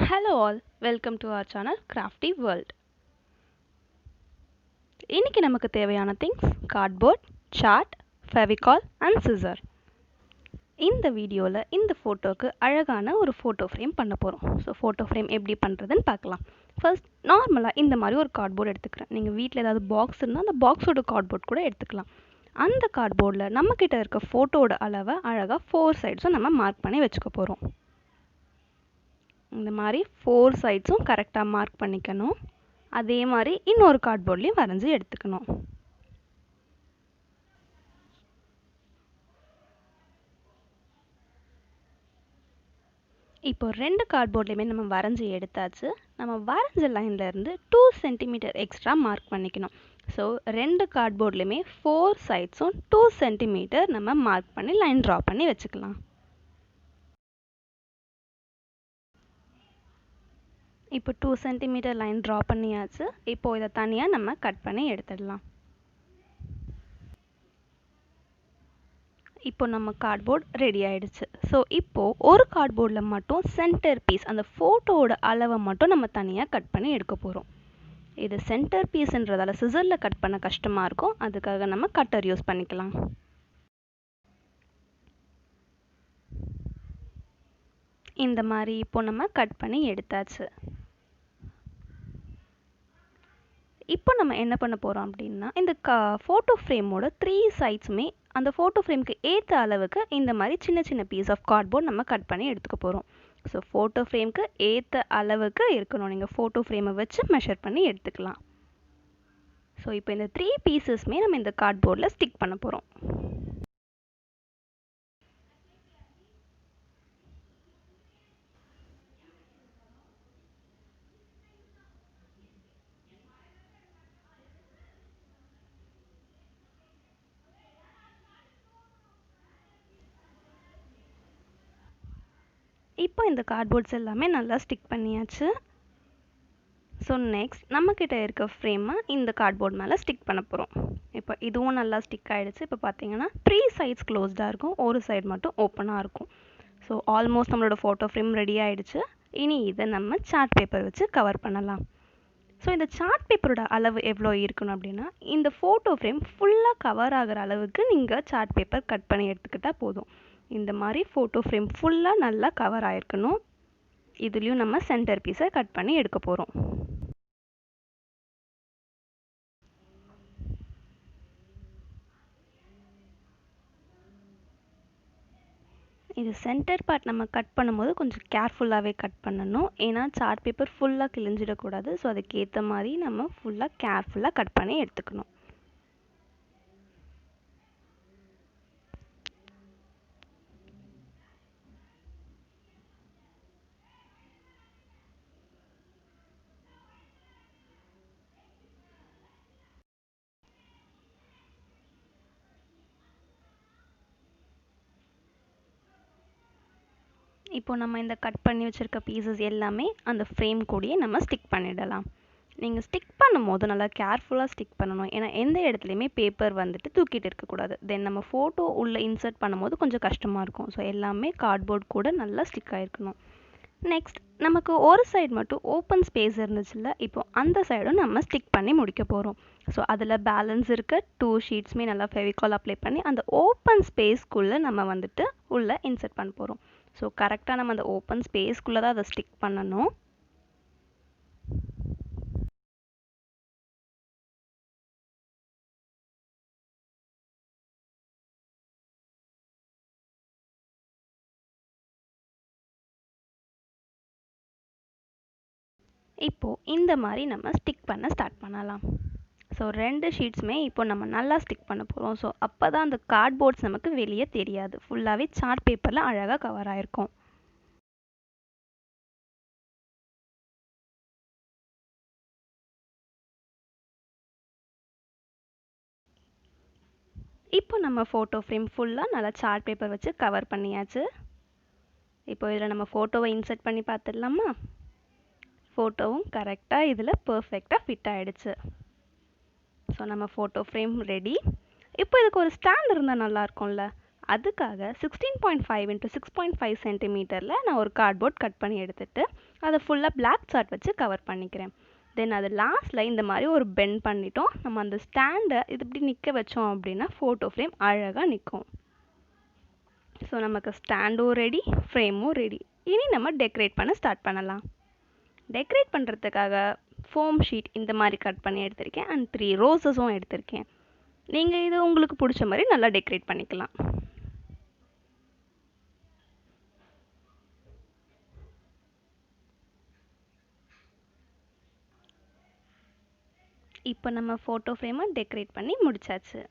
Hello all, welcome to our channel craftiieeworld. இன்னைக்கு நமக்கு தேவையான things cardboard, chart, fevicol and scissor. இந்த வீடியோல இந்த போட்டோக்கு அழகான ஒரு photo frame பண்ண போறோம். So photo frame எப்படி பண்றதுன்னு பார்க்கலாம். First நார்மலா இந்த மாதிரி ஒரு cardboard எடுத்துக்கிறேன். நீங்க வீட்ல ஏதாவது பாக்ஸ் இருந்தா அந்த பாக்ஸோட cardboard கூட எடுத்துக்கலாம். அந்த cardboardல நம்ம கிட்ட இருக்க போட்டோட அளவை அழகா 4 sides நம்ம மார்க் பண்ணி வெச்சுக்க போறோம். இந்த மாதிரி 4 sides-உம் கரெக்ட்டா மார்க் பண்ணிக்கணும். அதே மாதிரி இன்னொரு கார்ட்போர்ட்லயும் வரைஞ்சு எடுத்துக்கணும். இப்போ ரெண்டு கார்ட்போர்ட்லயுமே நம்ம வரைஞ்சு எடுத்தாச்சு. நம்ம வரைஞ்ச லைன்ல இருந்து 2 cm எக்ஸ்ட்ரா மார்க் பண்ணிக்கணும். ஸோ ரெண்டு கார்ட்போர்ட்லயுமே 4 sides-உம் 2 cm நம்ம மார்க் பண்ணி லைன் ட்ரா பண்ணி வச்சுக்கலாம். இப்போ 2 cm லைன் ட்ரா பண்ணியாச்சு. இப்போ இதை தனியா நம்ம கட் பண்ணி எடுத்துடலாம். இப்போ நம்ம கார்ட்போர்ட் ரெடி ஆயிடுச்சு. ஸோ இப்போ ஒரு கார்ட்போர்டில் மட்டும் சென்டர் பீஸ் அந்த ஃபோட்டோவோட அளவை மட்டும் நம்ம தனியாக கட் பண்ணி எடுக்க போகிறோம். இது சென்டர் பீஸ்ன்றதால சிசரில் கட் பண்ண கஷ்டமாக இருக்கும். அதுக்காக நம்ம கட்டர் யூஸ் பண்ணிக்கலாம். இந்த மாதிரி இப்போ நம்ம கட் பண்ணி எடுத்தாச்சு. இப்போ நம்ம என்ன பண்ண போகிறோம் அப்படின்னா இந்த ஃபோட்டோ ஃப்ரேமோட 3 சைட்ஸுமே அந்த ஃபோட்டோ ஃப்ரேமுக்கு ஏற்ற அளவுக்கு இந்த மாதிரி சின்ன சின்ன பீஸ் ஆஃப் கார்ட்போர்ட் நம்ம கட் பண்ணி எடுத்துக்க போகிறோம். ஸோ ஃபோட்டோ ஃப்ரேமுக்கு ஏற்ற அளவுக்கு இருக்கணும். நீங்கள் ஃபோட்டோ ஃப்ரேமை வச்சு மெஷர் பண்ணி எடுத்துக்கலாம். ஸோ இப்போ இந்த 3 பீசஸ்மே நம்ம இந்த கார்ட்போர்டில் ஸ்டிக் பண்ண போகிறோம். இப்போ இந்த கார்ட்போர்ட்ஸ் எல்லாமே நல்லா ஸ்டிக் பண்ணியாச்சு. ஸோ நெக்ஸ்ட் நம்மக்கிட்ட இருக்க ஃப்ரேமை இந்த கார்ட்போர்ட் மேலே ஸ்டிக் பண்ண போகிறோம். இப்போ இதுவும் நல்லா ஸ்டிக் ஆகிடுச்சு. இப்போ பார்த்தீங்கன்னா 3 சைட்ஸ் க்ளோஸ்டாக இருக்கும், ஒரு சைடு மட்டும் ஓப்பனாக இருக்கும். ஸோ ஆல்மோஸ்ட் நம்மளோட ஃபோட்டோ ஃப்ரேம் ரெடி ஆகிடுச்சு. இனி இதை நம்ம சார்ட் பேப்பர் வச்சு கவர் பண்ணலாம். ஸோ இந்த சார்ட் பேப்பரோட அளவு எவ்வளோ இருக்கணும் அப்படின்னா இந்த ஃபோட்டோ ஃப்ரேம் ஃபுல்லாக கவர் ஆகிற அளவுக்கு நீங்கள் சார்ட் பேப்பர் கட் பண்ணி எடுத்துக்கிட்டால் போதும். இந்த மாதிரி ஃபோட்டோ ஃப்ரேம் ஃபுல்லாக நல்லா கவர் ஆகிருக்கணும். இதுலேயும் நம்ம சென்டர் பீஸை கட் பண்ணி எடுக்க போகிறோம். இது சென்டர் பார்ட் நம்ம கட் பண்ணும்போது கொஞ்சம் கேர்ஃபுல்லாகவே கட் பண்ணணும். ஏன்னா சார்ட் பேப்பர் ஃபுல்லாக கிழிஞ்சிடக்கூடாது. ஸோ அதுக்கேற்ற மாதிரி நம்ம ஃபுல்லாக கேர்ஃபுல்லாக கட் பண்ணி எடுத்துக்கணும். இப்போ நம்ம இந்த கட் பண்ணி வச்சுருக்க பீசஸ் எல்லாமே அந்த ஃப்ரேம் கூடயே நம்ம ஸ்டிக் பண்ணிடலாம். நீங்கள் ஸ்டிக் பண்ணும்போது நல்லா கேர்ஃபுல்லாக ஸ்டிக் பண்ணணும். ஏன்னா எந்த இடத்துலையுமே பேப்பர் வந்துட்டு தூக்கிட்டு இருக்கக்கூடாது. தென் நம்ம ஃபோட்டோ உள்ளே இன்சர்ட் பண்ணும்போது கொஞ்சம் கஷ்டமாக இருக்கும். ஸோ எல்லாமே கார்ட்போர்ட் கூட நல்லா ஸ்டிக் ஆகிருக்கணும். நெக்ஸ்ட் நமக்கு ஒரு சைடு மட்டும் ஓப்பன் ஸ்பேஸ் இருந்துச்சுல்ல, இப்போ அந்த சைடும் நம்ம ஸ்டிக் பண்ணி முடிக்க போகிறோம். ஸோ அதில் பேலன்ஸ் இருக்க 2 ஷீட்ஸுமே நல்லா ஃபெவிகால் அப்ளை பண்ணி அந்த ஓப்பன் ஸ்பேஸ்க்குள்ளே நம்ம வந்துட்டு உள்ளே இன்சர்ட் பண்ண போகிறோம். ஸோ கரெக்டாக நம்ம அந்த ஓப்பன் ஸ்பேஸ்க்குள்ளே தான் அதை ஸ்டிக் பண்ணணும். இப்போது இந்த மாதிரி நம்ம ஸ்டிக் பண்ண ஸ்டார்ட் பண்ணலாம். ஸோ 2 ஷீட்ஸுமே இப்போ நம்ம நல்லா ஸ்டிக் பண்ண போகிறோம். ஸோ அப்போ தான் அந்த கார்ட்போர்ட்ஸ் நமக்கு வெளியே தெரியாது. ஃபுல்லாகவே சார்ட் பேப்பரில் அழகாக கவர் ஆகிருக்கும். இப்போ நம்ம ஃபோட்டோ ஃப்ரேம் ஃபுல்லாக நல்லா சார்ட் பேப்பர் வச்சு கவர் பண்ணியாச்சு. இப்போ இதில் நம்ம ஃபோட்டோவை இன்சர்ட் பண்ணி பார்த்துடலாமா? ஃபோட்டோவும் கரெக்டாக இதில் பர்ஃபெக்டாக ஃபிட் ஆகிடுச்சு. ஸோ நம்ம ஃபோட்டோ ஃப்ரேம் ரெடி. இப்போ இதுக்கு ஒரு ஸ்டாண்ட் இருந்தால் நல்லாயிருக்கும்ல, அதுக்காக 16.5 into 6.5 சென்டிமீட்டரில் நான் ஒரு கார்ட்போர்ட் கட் பண்ணி எடுத்துகிட்டு அதை ஃபுல்லாக பிளாக் சார்ட் வச்சு கவர் பண்ணிக்கிறேன். தென் அது லாஸ்ட்டில் இந்த மாதிரி ஒரு பெண்ட் பண்ணிட்டோம். நம்ம அந்த ஸ்டாண்டை இது இப்படி நிற்க வச்சோம் அப்படின்னா ஃபோட்டோ ஃப்ரேம் அழகாக நிற்கும். ஸோ நமக்கு ஸ்டாண்டும் ரெடி, ஃப்ரேமும் ரெடி. இனி நம்ம டெக்கரேட் பண்ண ஸ்டார்ட் பண்ணலாம். டெக்கரேட் பண்ணுறதுக்காக ஃபோம் ஷீட் இந்த மாதிரி கட் பண்ணி எடுத்திருக்கேன் அண்ட் 3 ரோசஸும் எடுத்திருக்கேன். நீங்கள் இது உங்களுக்கு பிடிச்ச மாதிரி நல்லா டெக்கரேட் பண்ணிக்கலாம். இப்போ நம்ம ஃபோட்டோ ஃப்ரேமை டெக்கரேட் பண்ணி முடிச்சாச்சு.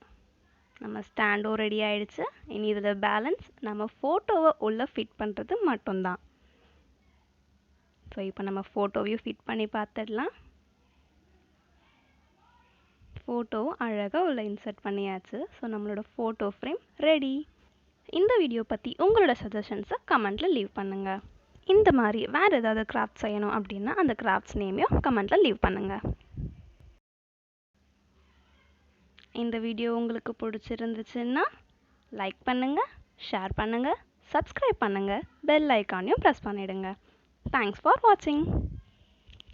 நம்ம ஸ்டாண்டும் ரெடி ஆகிடுச்சு. இனி இதில் பேலன்ஸ் நம்ம ஃபோட்டோவை உள்ளே ஃபிட் பண்ணுறது மட்டும்தான். ஸோ இப்போ நம்ம ஃபோட்டோவையும் ஃபிட் பண்ணி பார்த்துடலாம். ஃபோட்டோவும் அழகாக உள்ள இன்சர்ட் பண்ணியாச்சு. ஸோ நம்மளோட ஃபோட்டோ ஃப்ரேம் ரெடி. இந்த வீடியோ பற்றி உங்களோட சஜஷன்ஸை கமெண்ட்டில் லீவ் பண்ணுங்கள். இந்த மாதிரி வேறு ஏதாவது கிராஃப்ட் செய்யணும் அப்படின்னா அந்த கிராஃப்ட்ஸ் நேமையும் கமெண்ட்டில் லீவ் பண்ணுங்கள். இந்த வீடியோ உங்களுக்கு பிடிச்சிருந்துச்சுன்னா லைக் பண்ணுங்கள், ஷேர் பண்ணுங்கள், சப்ஸ்கிரைப் பண்ணுங்கள், பெல் ஐக்கானையும் ப்ரெஸ் பண்ணிவிடுங்க. தேங்க்ஸ் ஃபார் வாட்சிங்.